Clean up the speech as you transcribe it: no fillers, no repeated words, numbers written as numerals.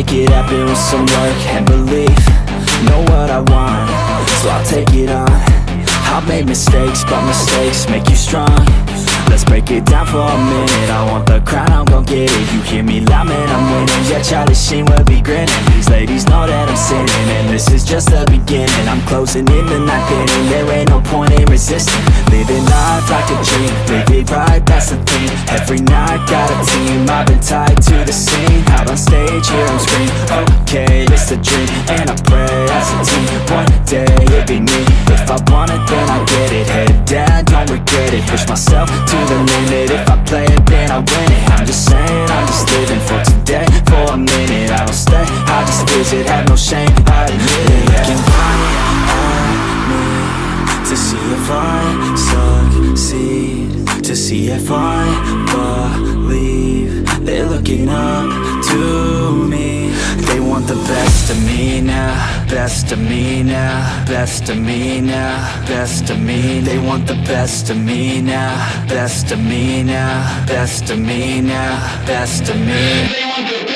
make it happen with some work and belief. Know what I want, so I'll take it on. I've made mistakes, but mistakes make you strong. Let's break it down for a minute. I want the crown, I'm gon' get it. You hear me loud, man, I'm winning. Yeah, Charlie Sheen will be grinning. These ladies know that I'm sinning, and this is just the beginning. I'm closing in the night inning. There ain't no point in resisting. Living life like a dream, live it right, that's the thing. Every night, got a team, I've been tied to the scene. Out on stage, hear them scream, okay, it's a dream. And I pray as a team, one day it'll be me. If I want it, then I get it. Head down, don't regret it. Push myself to the limit. If I play it, then I win it. I'm just saying, I'm just living for today. For a minute, I don't stay, I just visit. Have no shame, I admit it. Looking right at me to see if I succeed, to see if I believe. They're looking up to me. They want the best of me now, best of me now, best of me now, best of me. They want the best of me now, best of me now, best of me now, best of me. They want the